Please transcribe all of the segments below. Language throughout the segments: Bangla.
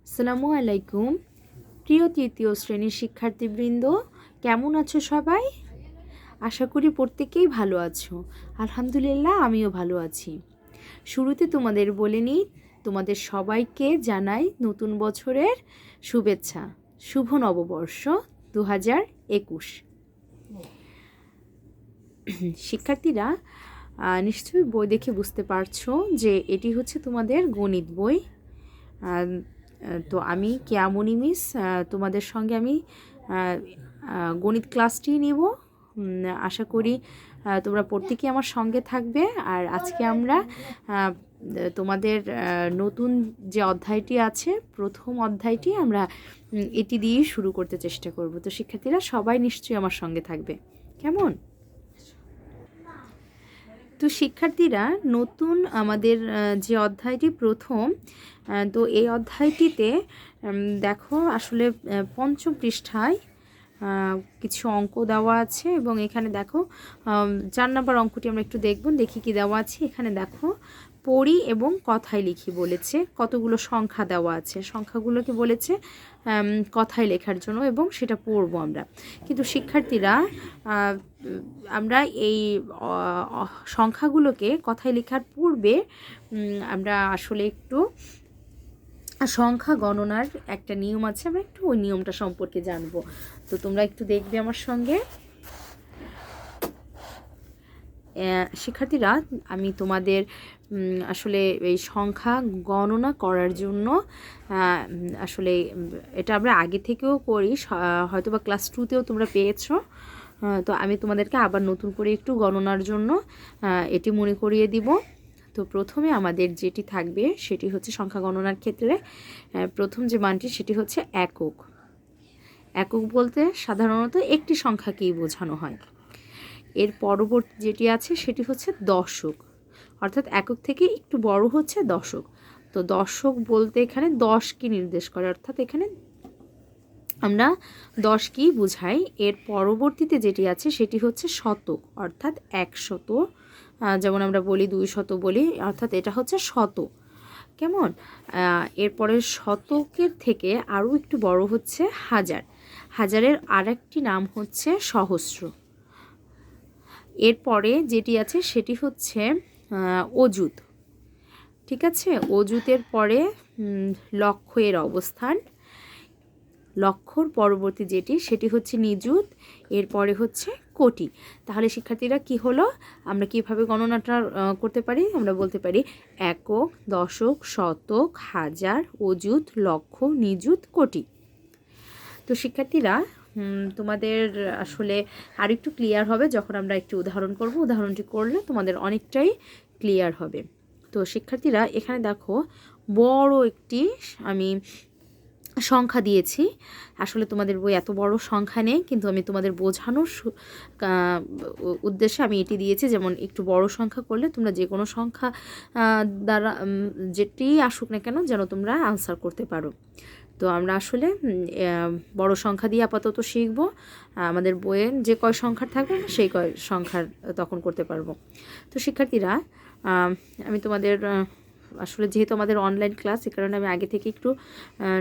আসসালামু আলাইকুম। প্রিয় তৃতীয় শ্রেণীর শিক্ষার্থীবৃন্দ, কেমন আছো সবাই? আশা করি প্রত্যেকেই ভালো আছো। আলহামদুলিল্লাহ, আমিও ভালো আছি। শুরুতে তোমাদের বলে নিই, তোমাদের সবাইকে জানাই নতুন বছরের শুভেচ্ছা। শুভ নববর্ষ 2021। শিক্ষার্থীরা নিশ্চয়ই বই দেখে বুঝতে পারছো যে এটি হচ্ছে তোমাদের গণিত বই। তো আমি কেয়া মনি মিস তোমাদের সঙ্গে আমি গণিত ক্লাসটি নেব। আশা করি তোমরা প্রত্যেকেই আমার সঙ্গে থাকবে। আর আজকে আমরা তোমাদের নতুন যে অধ্যায়টি আছে, প্রথম অধ্যায়টি আমরা এটি দিয়েই শুরু করতে চেষ্টা করব। তো শিক্ষার্থীরা সবাই নিশ্চয়ই আমার সঙ্গে থাকবে, কেমন? তো শিক্ষার্থীরা, নতুন আমাদের যে অধ্যায়টি প্রথম, তো এই অধ্যায়টিতে দেখো আসলে পঞ্চম পৃষ্ঠায় কিছু অঙ্ক দেওয়া আছে এবং এখানে দেখো 4 নম্বর অঙ্কটি আমরা একটু দেখি কি দেওয়া আছে। এখানে দেখো পড়ি এবং কথায় লিখি বলেছে, কতগুলো সংখ্যা দেওয়া আছে, সংখ্যাগুলোকে বলেছে কথায় লেখার জন্য এবং সেটা পড়বো আমরা। কিন্তু শিক্ষার্থীরা, আমরা এই সংখ্যাগুলোকে কথায় লেখার পূর্বে আমরা আসলে একটু সংখ্যা গণনার একটা নিয়ম আছে, আমরা একটু ওই নিয়মটা সম্পর্কে জানবো। তো তোমরা একটু দেখবে আমার সঙ্গে। শিক্ষার্থীরা, আমি তোমাদের আসলে এই সংখ্যা গণনা করার জন্য আসলে এটা আমরা আগে থেকেও করি, হয়তো বা ক্লাস 2তেও তোমরা পেয়েছো। তো আমি তোমাদেরকে আবার নতুন করে একটু গণনার জন্য এটি মনে করিয়ে দিব। তো প্রথমে আমাদের যেটি থাকবে সেটি হচ্ছে সংখ্যা গণনার ক্ষেত্রে প্রথম যে মানটি সেটি হচ্ছে একক। একক বলতে সাধারণত একটি সংখ্যাকেই বোঝানো হয়। এর পরবর্তী যেটি আছে সেটি হচ্ছে দশক, অর্থাৎ একক থেকে একটু বড় হচ্ছে দশক। তো দশক বলতে এখানে 10কে নির্দেশ করে, অর্থাৎ এখানে আমরা 10কেই বুঝাই। এর পরবর্তীতে যেটি আছে সেটি হচ্ছে শতক, অর্থাৎ 100, যেমন আমরা বলি 200 বলি, অর্থাৎ এটা হচ্ছে শত। কেমন? এরপরে শতকের থেকে আরও একটু বড় হচ্ছে হাজার। হাজারের আরেকটি নাম হচ্ছে সহস্র। এরপরে যেটি আছে সেটি হচ্ছে অযুত। ঠিক আছে, অযুতের পরে লক্ষ এর অবস্থান। লক্ষর পরবর্তী যেটি সেটি হচ্ছে নিযুত, এরপরে হচ্ছে কোটি। তাহলে শিক্ষার্থীরা কি হলো, আমরা কিভাবে গণনাটা করতে পারি? আমরা বলতে পারি একক, দশক, শতক, হাজার, অযুত, লক্ষ, নিযুত, কোটি। তো শিক্ষার্থীরা, তোমাদের আসলে আর একটু ক্লিয়ার হবে যখন আমরা একটু উদাহরণ করব। উদাহরণটি করলে তোমাদের অনেকটাই ক্লিয়ার হবে। তো শিক্ষার্থীরা, এখানে দেখো বড় একটি আমি সংখ্যা দিয়েছি। আসলে তোমাদের বই এত বড় সংখ্যা নেই, কিন্তু আমি তোমাদের বোঝানোর উদ্দেশ্যে আমি এটি দিয়েছি। যেমন একটু বড় সংখ্যা করলে তোমরা যে কোনো সংখ্যা দ্বারা যেটি আসুক না কেন যেন তোমরা আনসার করতে পারো। তো আমরা আসলে বড় সংখ্যা দিয়ে আপাতত শিখব। আমাদের বইয়ের যে কয় সংখ্যার থাকবে সেই কয় সংখ্যার তখন করতে পারবো। তো শিক্ষার্থীরা, আমি তোমাদের আসলে যেহেতু আমাদের অনলাইন ক্লাস, এ কারণে আমি আগে থেকে একটু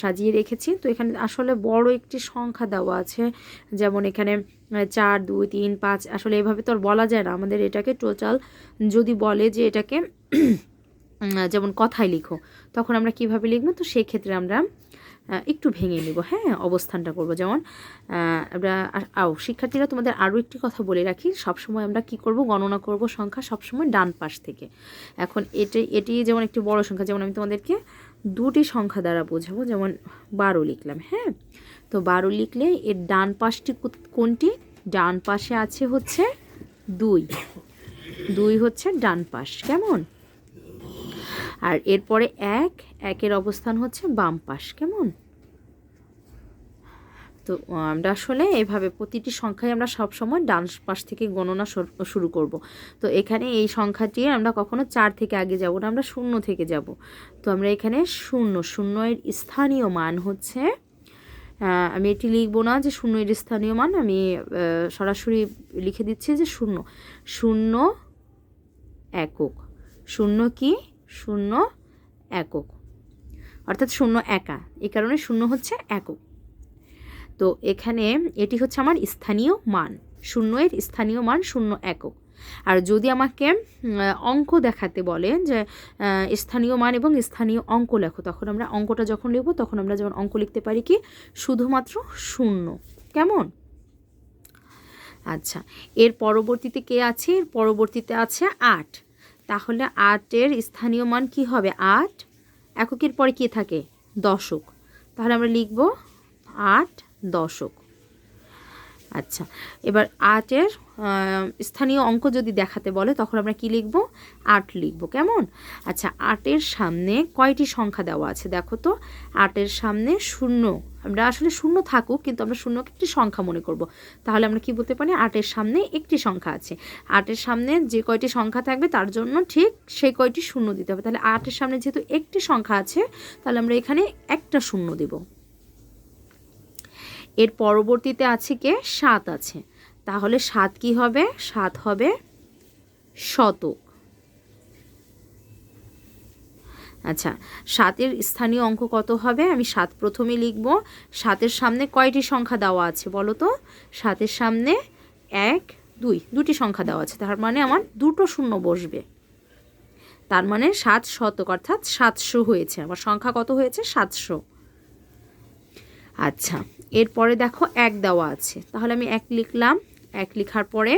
সাজিয়ে রেখেছি। তো এখানে আসলে বড় একটি সংখ্যা দেওয়া আছে, যেমন এখানে 4, 2, 3, 5। আসলে এভাবে তো আর বলা যায় না। আমাদের এটাকে টোটাল যদি বলে যে এটাকে যেমন কথায় লিখো, তখন আমরা কিভাবে লিখবো? তো সেই ক্ষেত্রে আমরা একটু ভেঙে নিব, হ্যাঁ, অবস্থানটা করব। যেমন আমরা শিক্ষার্থীরা, তোমাদের আরও একটি কথা বলে রাখি, সবসময় আমরা কি করব, গণনা করব সংখ্যা সবসময় ডান পাশ থেকে। এখন এটি যেমন একটি বড় সংখ্যা, যেমন আমি তোমাদেরকে দুটি সংখ্যা দ্বারা বোঝাবো। যেমন 12 লিখলাম, হ্যাঁ। তো 12 লিখলে এর ডান পাশটি কোনটি? ডান পাশে আছে হচ্ছে 2। 2 হচ্ছে ডান পাশ, কেমন? আর এরপরে 1-এর অবস্থান হচ্ছে বাম পাশ, কেমন? তো আমরা আসলে এভাবে প্রতিটি সংখ্যায় আমরা সবসময় ডান পাশ থেকে গণনা শুরু করব। তো এখানে এই সংখ্যাটি আমরা কখনো 4 থেকে আগে যাব না, আমরা 0 থেকে যাব। তো আমরা এখানে 0 এর স্থানীয় মান হচ্ছে, আমি এটি লিখব না যে 0 এর স্থানীয় মান, আমি সরাসরি লিখে দিচ্ছি যে 0 একক। 0 কি? 0 একক। অর্থাৎ শূন্য একা, এই কারণে শূন্য হচ্ছে একক। তো এখানে এটি হচ্ছে আমার স্থানীয় মান, শূন্যের স্থানীয় মান শূন্য একক। আর যদি আমাকে অঙ্ক দেখাতে বলে যে স্থানীয় মান এবং স্থানীয় অঙ্ক লেখো, তখন আমরা অঙ্কটা যখন লিখব তখন আমরা যেমন অঙ্ক লিখতে পারি কি শুধুমাত্র শূন্য। কেমন? আচ্ছা, এর পরবর্তীতে কে আছে? এর পরবর্তীতে আছে 8। তাহলে 8-এর স্থানীয় মান কি হবে? 8 এককের পরে কি থাকে? দশক। তাহলে আমরা লিখব 8 দশক। আচ্ছা, এবার 8-এর স্থানীয় অঙ্ক যদি দেখাতে বলে তখন আমরা কি লিখব? 8 লিখব। কেমন? আচ্ছা, 8-এর সামনে কয়টি সংখ্যা দেওয়া আছে দেখো তো। 8-এর সামনে শূন্য, আমরা আসলে শূন্য থাকুক কিন্তু আমরা শূন্যকে একটি সংখ্যা মনে করব। তাহলে আমরা কি বলতে পারি? 8-এর সামনে একটি সংখ্যা আছে। 8-এর সামনে যে কয়টি সংখ্যা থাকবে তার জন্য ঠিক সেই কয়টি শূন্য দিতে হবে। তাহলে 8-এর সামনে যেহেতু একটি সংখ্যা আছে তাহলে আমরা এখানে একটা শূন্য দেব। এর পরবর্তীতে আছে কে? 7 আছে। তাহলে 7 কি হবে? 7 হবে শতক। আচ্ছা, 7-এর স্থানীয় অঙ্ক কত হবে? আমি 7 প্রথমে লিখব। 7-এর সামনে কয়টি সংখ্যা দেওয়া আছে বলো তো? 7-এর সামনে 1 2 দুটি সংখ্যা দেওয়া আছে, তার মানে আমার দুটো শূন্য বসবে। তার মানে 7 শতক অর্থাৎ 700 হয়েছে। আমার সংখ্যা কত হয়েছে? 700। আচ্ছা, এরপরে দেখো 1 দেওয়া আছে, তাহলে আমি 1 লিখলাম। 1 লেখার পরে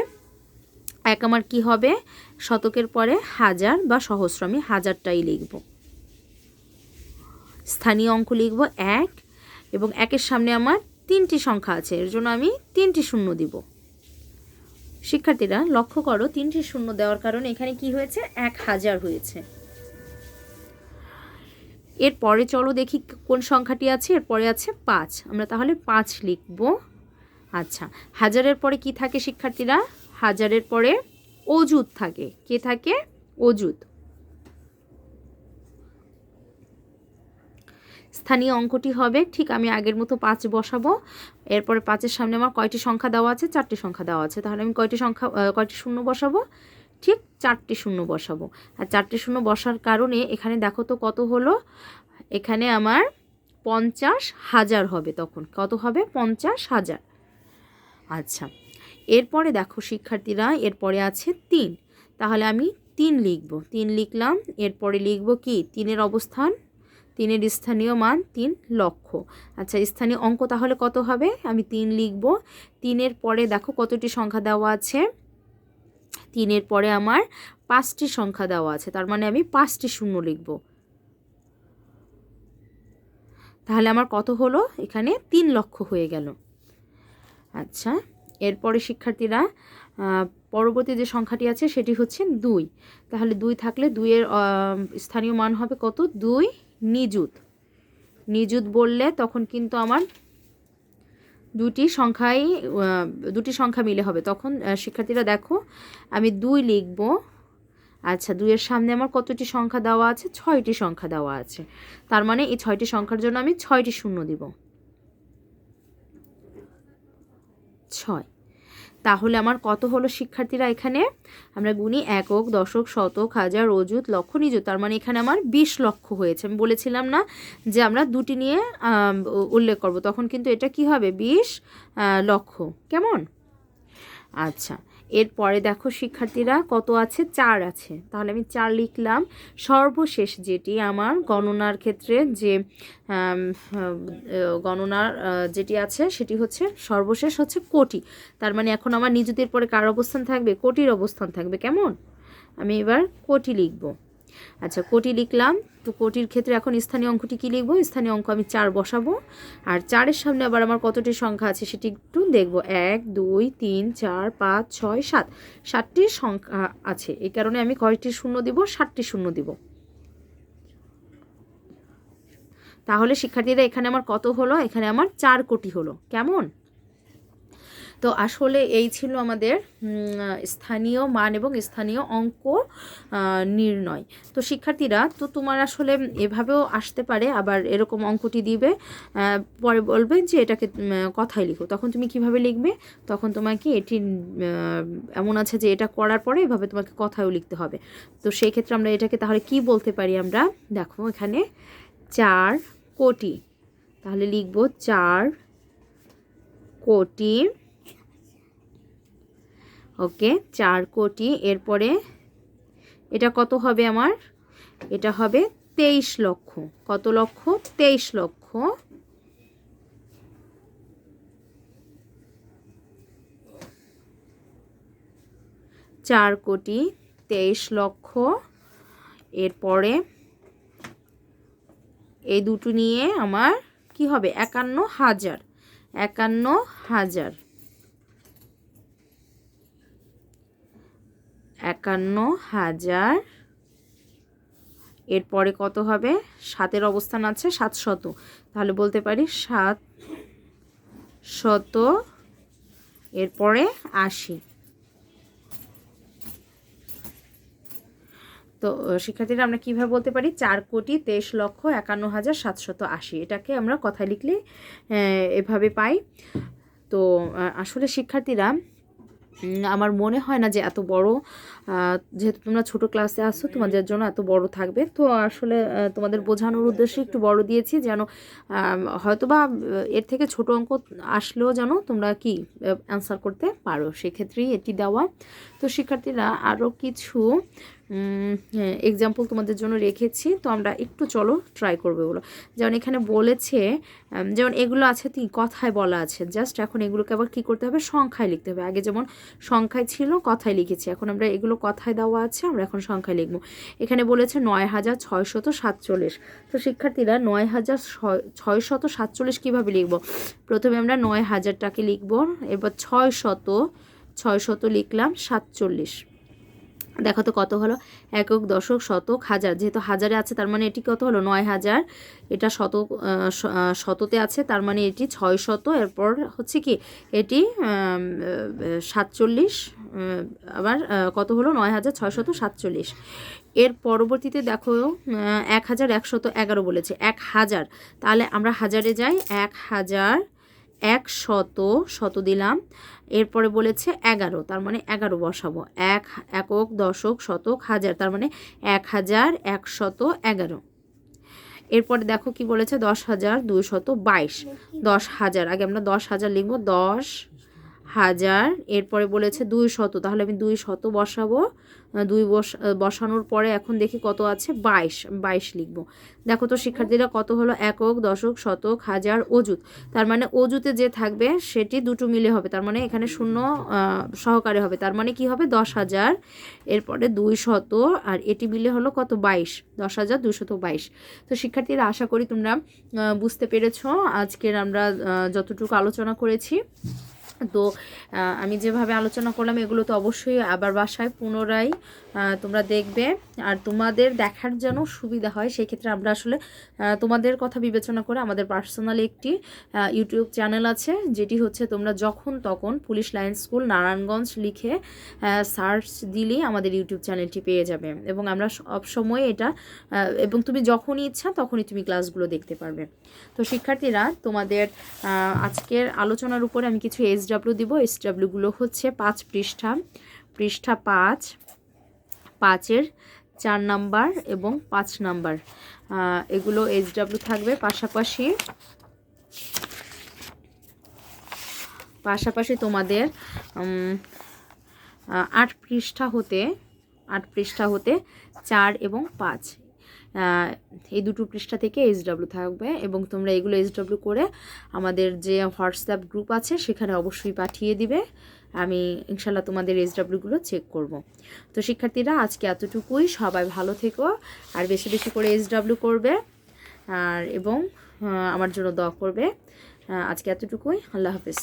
1 আমার কি হবে? শতকের পরে হাজার বা সহস্র, আমি হাজারটাই লিখব। স্থানীয় অঙ্ক লিখব 1 এবং 1-এর সামনে আমার 3টি সংখ্যা আছে, এর জন্য আমি 3টি শূন্য দিব। শিক্ষার্থীরা লক্ষ্য করো, 3টি শূন্য দেওয়ার কারণে এখানে কি হয়েছে? 1000 হয়েছে। এরপরে চলো দেখি কোন সংখ্যাটি আছে। এরপরে আছে 5, আমরা তাহলে 5 লিখব। আচ্ছা, হাজারের পরে কি থাকে শিক্ষার্থীরা? হাজারের পরে অযুত থাকে। কে থাকে? অযুত। স্থানীয় অঙ্কটি হবে ঠিক আমি আগের মতো 5 বসাবো। এরপরে 5-এর সামনে আমার কয়টি সংখ্যা দেওয়া আছে? 4টি সংখ্যা দেওয়া আছে। তাহলে আমি কয়টি শূন্য বসাবো? ঠিক 4টি শূন্য বসাবো। আর 4টি শূন্য বসার কারণে এখানে দেখো তো কত হলো? এখানে আমার 50,000 হবে। তখন কত হবে? 50,000। আচ্ছা, এরপরে দেখো শিক্ষার্থীরা, এরপরে আছে 3। তাহলে আমি 3 লিখব। 3 লিখলাম। এরপরে লিখব কি? 3-এর অবস্থান, 3-এর স্থানীয় মান 3 লক্ষ। আচ্ছা, স্থানীয় অঙ্ক তাহলে কত হবে? আমি 3 লিখব। 3-এর পরে দেখো কতটি সংখ্যা দেওয়া আছে? 3-এর পরে আমার 5টি সংখ্যা দেওয়া আছে, তার মানে আমি 5টি শূন্য লিখব। তাহলে আমার কত হলো? এখানে 3 লক্ষ হয়ে গেল। আচ্ছা, এরপরে শিক্ষার্থীরা পরবর্তী যে সংখ্যাটি আছে সেটি হচ্ছে 2। তাহলে 2 থাকলে 2-এর স্থানীয় মান হবে কত? 2 নিযুত। নিযুত বললে তখন কিন্তু আমার দুটি সংখ্যা মিলে হবে। তখন শিক্ষার্থীরা দেখো আমি 2 লিখব। আচ্ছা, 2-এর সামনে আমার কতটি সংখ্যা দেওয়া আছে? 6টি সংখ্যা দেওয়া আছে। তার মানে এই 6টি সংখ্যার জন্য আমি 6টি শূন্য দিব। 6। তাহলে আমার কত হলো শিক্ষার্থীরা? এখানে আমরা গুনি একক, দশক, শতক, হাজার, অযুত, লক্ষ, নিযুত। তার মানে এখানে আমার 20 লক্ষ হয়েছে। আমি বলেছিলাম না যে আমরা দুটি নিয়ে উল্লেখ করব, তখন কিন্তু এটা কি হবে? 20 লক্ষ। কেমন? আচ্ছা, এরপরে দেখো শিক্ষার্থীরা কত আছে? 4 আছে। তাহলে আমি 4 লিখলাম। সর্বশেষ যেটি আমার গণনার ক্ষেত্রে যে গণনার যেটি আছে সেটি হচ্ছে সর্বশেষ হচ্ছে কোটি। তার মানে এখন আমার নিযুতের পরে কার অবস্থান থাকবে? কোটির অবস্থান থাকবে। কেমন? আমি এবার কোটি লিখব। আচ্ছা, কোটি লিখলাম। তো কোটির ক্ষেত্রে এখন স্থানীয় অঙ্কটি কী লিখব? স্থানীয় অঙ্ক আমি 4 বসাবো। আর 4-এর সামনে আবার আমার কতটি সংখ্যা আছে সেটি একটু দেখব। 1 2 3 4 5 6 7 7টি সংখ্যা আছে। এই কারণে আমি কয়টি শূন্য দিব? 7টি শূন্য দিব। তাহলে শিক্ষার্থীরা এখানে আমার কত হলো? এখানে আমার 4 কোটি হলো। কেমন? তো আসলে এই ছিল আমাদের স্থানীয় মান এবং স্থানীয় অঙ্ক নির্ণয়। তো শিক্ষার্থীরা, তো তোমার আসলে এভাবেও আসতে পারে, আবার এরকম অঙ্কটি দিবে, পরে বলবে যে এটাকে কথায় লিখো। তখন তুমি কিভাবে লিখবে? তখন তোমাকে এটি এমন আছে যে এটা করার পরে এভাবে তোমাকে কথায়ও লিখতে হবে। তো সেই ক্ষেত্রে আমরা এটাকে তাহলে কি বলতে পারি? আমরা দেখো এখানে 4 কোটি, তাহলে লিখব 4 কোটি। ওকে, 4 কোটি। এরপরে এটা কত হবে আমার? এটা হবে 23 লক্ষ। কত লক্ষ? 23 লক্ষ। 4 কোটি 23 লক্ষ। এরপরে এই দুটো নিয়ে আমার কি হবে? 51,000। 51,000। 51,000। এরপরে কত হবে? 7-এর অবস্থান আছে 700, তাহলে বলতে পারি 700। এরপরে 80। তো শিক্ষার্থীরা আমরা কীভাবে বলতে পারি? 4,23,51,780। এটাকে আমরা কথায় লিখলে এভাবে পাই। তো আসলে শিক্ষার্থীরা আমার মনে হয় না যে এত বড়, যেহেতু তোমরা ছোট ক্লাসে আসছো তোমাদের জন্য এত বড় থাকবে। তো আসলে তোমাদের বোঝানোর উদ্দেশ্যে একটু বড় দিয়েছি, যেন হয়তোবা এর থেকে ছোট অঙ্ক আসলেও যেন তোমরা কি অ্যান্সার করতে পারো, সেক্ষেত্রেই এটি দেওয়া। তো শিক্ষার্থীরা আরও কিছু এক্সাম্পল তোমাদের জন্য রেখেছি, তো আমরা একটু চলো ট্রাই করবো এগুলো। যেমন এখানে বলেছে, যেমন এগুলো আছে কথায় বলা আছে, জাস্ট এখন এগুলোকে আবার কী করতে হবে? সংখ্যায় লিখতে হবে। আগে যেমন সংখ্যায় ছিল কথায় লিখেছি, এখন আমরা এগুলো কথায় দেওয়া আছে, আমরা এখন সংখ্যায় লিখব। এখানে বলেছে 9,647। তো শিক্ষার্থীরা 9,647 কীভাবে লিখব? প্রথমে আমরা 9,000টাকে লিখব, এরপর 600 লিখলাম 47। দেখো তো কত হলো? একক, দশক, শতক, হাজার। যেহেতু হাজারে আছে তার মানে এটি কত হলো? 9,000। এটা শততে আছে তার মানে এটি 600। এরপর হচ্ছে কি এটি 47। আবার কত হলো? 9,647। এর পরবর্তীতে দেখো 1,111 বলেছে। 1,000, তাহলে আমরা হাজারে যাই। 1,000, 100 দিলাম। এরপরে বলেছে 11, তার মানে 11 বসাবো। একক, দশক, শতক, হাজার, তার মানে 1,111। এরপরে দেখো কি বলেছে? 10,222। 10,000, আগে আমরা 10,000 লিখবো। 10,000। এরপরে বলেছে 200, তাহলে আমি 200 বসাবো। 2 বসানোর পরে এখন দেখি কত আছে? 22 লিখব। দেখো তো শিক্ষার্থীরা কত হলো? একক, দশক, শতক, হাজার, অযুত। তার মানে অযুতে যে থাকবে সেটি দুটো মিলে হবে, তার মানে এখানে শূন্য সহকারে হবে, তার মানে কি হবে? 10,000। এরপরে 200, আর এটি মিলে হলো কত? 22। 10,222। তো শিক্ষার্থীরা আশা করি তোমরা বুঝতে পেরেছো আজকের আমরা যতটুকু আলোচনা করেছি। তো আমি যেভাবে আলোচনা করলাম এগুলো তো অবশ্যই আবার বাসায় পুনরায় তোমরা দেখবে, আর তোমাদের দেখার যেন সুবিধা হয় সেই ক্ষেত্রে আমরা আসলে তোমাদের কথা বিবেচনা করে আমাদের পার্সোনাল একটি ইউটিউব চ্যানেল আছে, যেটি হচ্ছে তোমরা যখন তখন পুলিশ লাইন স্কুল নারায়ণগঞ্জ লিখে সার্চ দিলেই আমাদের ইউটিউব চ্যানেলটি পেয়ে যাবে, এবং আমরা সবসময় এটা এবং তুমি যখনই ইচ্ছা তখনই তুমি ক্লাসগুলো দেখতে পারবে। তো শিক্ষার্থীরা তোমাদের আজকের আলোচনার উপরে আমি কিছু SW দিব। SWগুলো হচ্ছে 5 পৃষ্ঠা, পৃষ্ঠা 5, 5-এর 4 নাম্বার এবং 5 নাম্বার, এগুলো SW থাকবে। পাশাপাশি তোমাদের 8 পৃষ্ঠা হতে 4 এবং 5 এই দুটো পৃষ্ঠা থেকে SW থাকবে, এবং তোমরা এগুলো SW করে আমাদের যে হোয়াটসঅ্যাপ গ্রুপ আছে সেখানে অবশ্যই পাঠিয়ে দিবে। আমি ইনশাল্লাহ তোমাদের SWগুলো চেক করব। তো শিক্ষার্থীরা আজকে এতটুকুই। সবাই ভালো থেকো, আর বেশি বেশি করে SW করবে, আর এবং আমার জন্য দোয়া করবে। আজকে এতটুকুই। আল্লাহ হাফেজ।